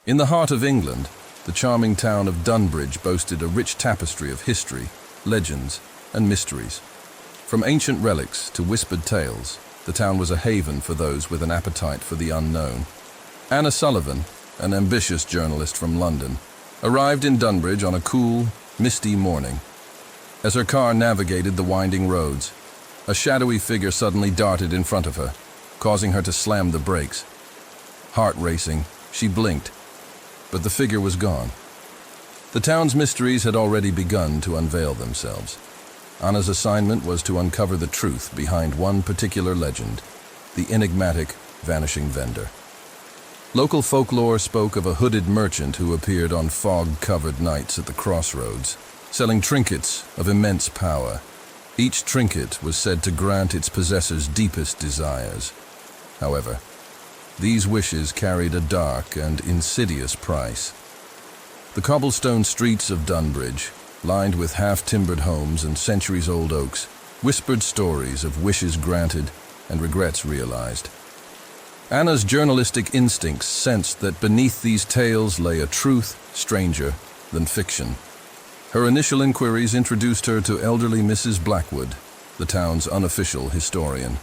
In the heart of England, the charming town of Dunbridge boasted a rich tapestry of history, legends, and mysteries. From ancient relics to whispered tales, the town was a haven for those with an appetite for the unknown. Anna Sullivan, an ambitious journalist from London, arrived in Dunbridge on a cool, misty morning. As her car navigated the winding roads, a shadowy figure suddenly darted in front of her, causing her to slam the brakes. Heart racing, she blinked, but the figure was gone. The town's mysteries had already begun to unveil themselves. Anna's assignment was to uncover the truth behind one particular legend, the enigmatic vanishing vendor. Local folklore spoke of a hooded merchant who appeared on fog-covered nights at the crossroads, selling trinkets of immense power. Each trinket was said to grant its possessor's deepest desires. However, these wishes carried a dark and insidious price. The cobblestone streets of Dunbridge, lined with half-timbered homes and centuries-old oaks, whispered stories of wishes granted and regrets realized. Anna's journalistic instincts sensed that beneath these tales lay a truth stranger than fiction. Her initial inquiries introduced her to elderly Mrs. Blackwood, the town's unofficial historian.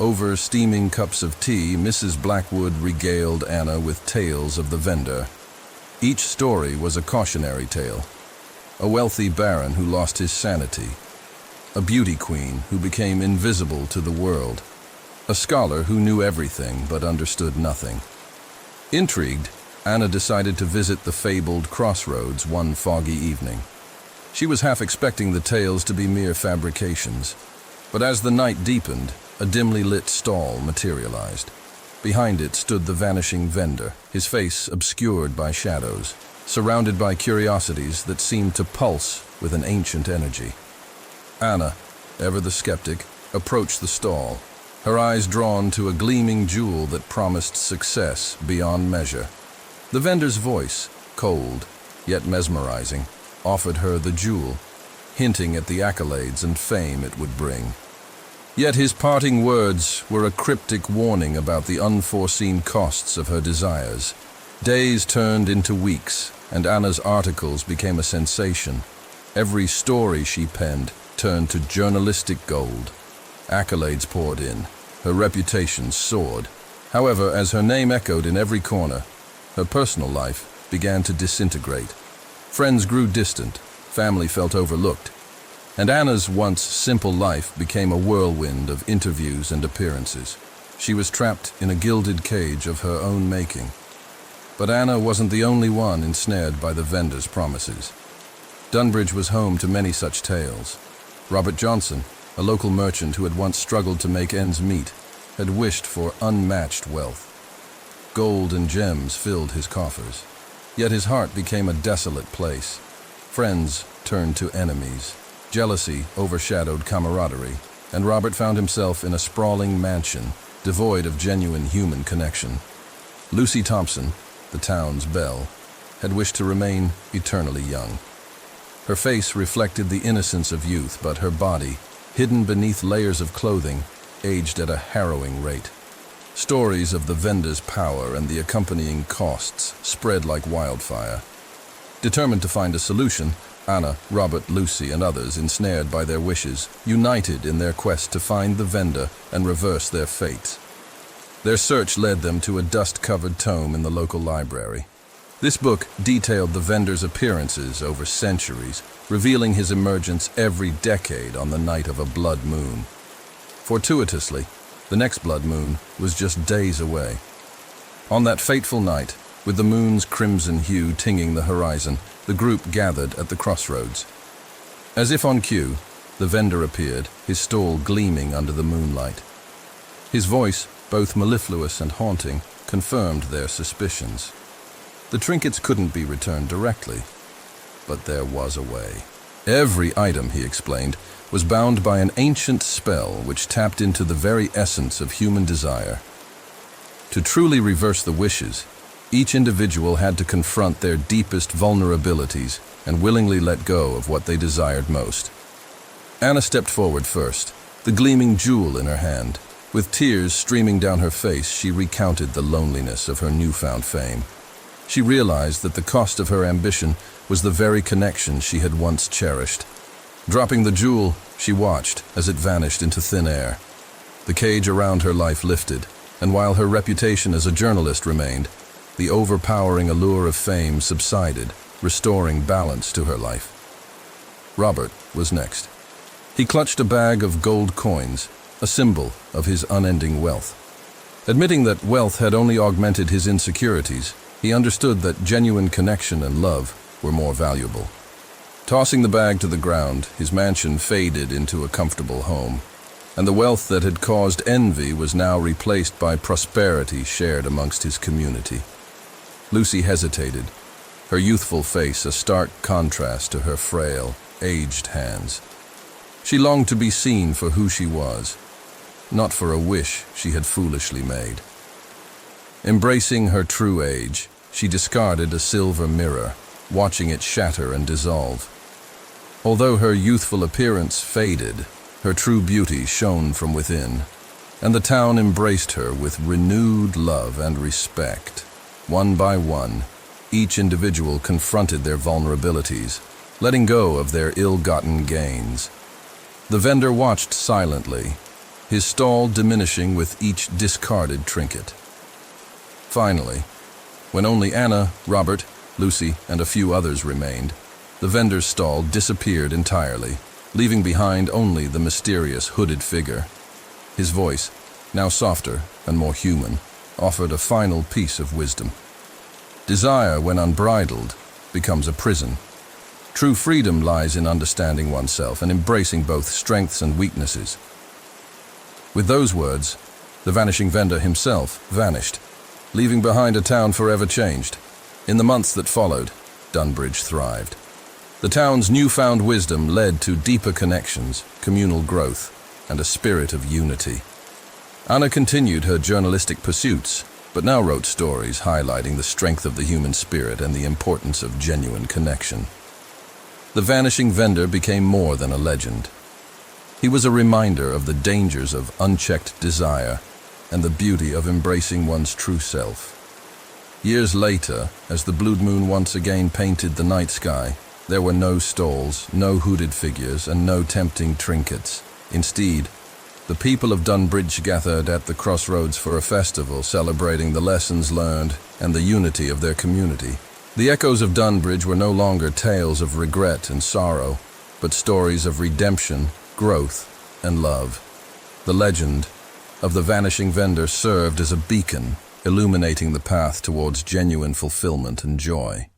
Over steaming cups of tea, Mrs. Blackwood regaled Anna with tales of the vendor. Each story was a cautionary tale. A wealthy baron who lost his sanity. A beauty queen who became invisible to the world. A scholar who knew everything but understood nothing. Intrigued, Anna decided to visit the fabled crossroads one foggy evening. She was half expecting the tales to be mere fabrications, but as the night deepened, a dimly lit stall materialized. Behind it stood the vanishing vendor, his face obscured by shadows, surrounded by curiosities that seemed to pulse with an ancient energy. Anna, ever the skeptic, approached the stall, her eyes drawn to a gleaming jewel that promised success beyond measure. The vendor's voice, cold yet mesmerizing, offered her the jewel, hinting at the accolades and fame it would bring. Yet his parting words were a cryptic warning about the unforeseen costs of her desires. Days turned into weeks, and Anna's articles became a sensation. Every story she penned turned to journalistic gold. Accolades poured in. Her reputation soared. However, as her name echoed in every corner, her personal life began to disintegrate. Friends grew distant, family felt overlooked, and Anna's once simple life became a whirlwind of interviews and appearances. She was trapped in a gilded cage of her own making. But Anna wasn't the only one ensnared by the vendor's promises. Dunbridge was home to many such tales. Robert Johnson, a local merchant who had once struggled to make ends meet, had wished for unmatched wealth. Gold and gems filled his coffers. Yet his heart became a desolate place. Friends turned to enemies. Jealousy overshadowed camaraderie, and Robert found himself in a sprawling mansion, devoid of genuine human connection. Lucy Thompson, the town's belle, had wished to remain eternally young. Her face reflected the innocence of youth, but her body, hidden beneath layers of clothing, aged at a harrowing rate. Stories of the vendor's power and the accompanying costs spread like wildfire. Determined to find a solution, Anna, Robert, Lucy, and others ensnared by their wishes, united in their quest to find the vendor and reverse their fates. Their search led them to a dust-covered tome in the local library. This book detailed the vendor's appearances over centuries, revealing his emergence every decade on the night of a blood moon. Fortuitously, the next blood moon was just days away. On that fateful night, with the moon's crimson hue tinging the horizon, the group gathered at the crossroads. As if on cue, the vendor appeared, his stall gleaming under the moonlight. His voice, both mellifluous and haunting, confirmed their suspicions. The trinkets couldn't be returned directly, but there was a way. Every item, he explained, was bound by an ancient spell which tapped into the very essence of human desire. To truly reverse the wishes, each individual had to confront their deepest vulnerabilities and willingly let go of what they desired most. Anna stepped forward first, the gleaming jewel in her hand. With tears streaming down her face, she recounted the loneliness of her newfound fame. She realized that the cost of her ambition was the very connection she had once cherished. Dropping the jewel, she watched as it vanished into thin air. The cage around her life lifted, and while her reputation as a journalist remained, the overpowering allure of fame subsided, restoring balance to her life. Robert was next. He clutched a bag of gold coins, a symbol of his unending wealth. Admitting that wealth had only augmented his insecurities, he understood that genuine connection and love were more valuable. Tossing the bag to the ground, his mansion faded into a comfortable home, and the wealth that had caused envy was now replaced by prosperity shared amongst his community. Lucy hesitated, her youthful face a stark contrast to her frail, aged hands. She longed to be seen for who she was, not for a wish she had foolishly made. Embracing her true age, she discarded a silver mirror, watching it shatter and dissolve. Although her youthful appearance faded, her true beauty shone from within, and the town embraced her with renewed love and respect. One by one, each individual confronted their vulnerabilities, letting go of their ill-gotten gains. The vendor watched silently, his stall diminishing with each discarded trinket. Finally, when only Anna, Robert, Lucy, and a few others remained, the vendor's stall disappeared entirely, leaving behind only the mysterious hooded figure. His voice, now softer and more human, offered a final piece of wisdom. Desire, when unbridled, becomes a prison. True freedom lies in understanding oneself and embracing both strengths and weaknesses. With those words, the vanishing vendor himself vanished, leaving behind a town forever changed. In the months that followed, Dunbridge thrived. The town's newfound wisdom led to deeper connections, communal growth, and a spirit of unity. Anna continued her journalistic pursuits, but now wrote stories highlighting the strength of the human spirit and the importance of genuine connection. The vanishing vendor became more than a legend. He was a reminder of the dangers of unchecked desire and the beauty of embracing one's true self. Years later, as the blue moon once again painted the night sky, there were no stalls, no hooded figures, and no tempting trinkets. Instead, the people of Dunbridge gathered at the crossroads for a festival celebrating the lessons learned and the unity of their community. The echoes of Dunbridge were no longer tales of regret and sorrow, but stories of redemption, growth, and love. The legend of the vanishing vendor served as a beacon, illuminating the path towards genuine fulfillment and joy.